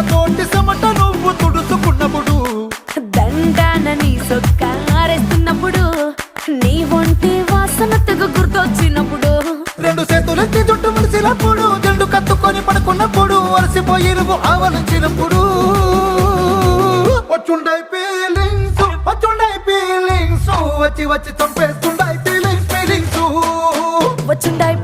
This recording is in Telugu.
తోటి సమట నువ్వు తుడుచుకున్నప్పుడు దండాన నీ సొక్కారేస్తున్నప్పుడు నీ ఒంటి వాసన తెగ గుర్తొచ్చినప్పుడు రెండు చేతులెత్తి చుట్టూ ముడిసినప్పుడు జెండు కత్తుకొని పడుకున్నప్పుడు అలసిపోయి నువ్వు ఆవలించినప్పుడు వచ్చుండై ఫీలింగ్స్ వచ్చి వచ్చి చంపేస్తుండై ఫీలింగ్స్ వచ్చుండాయి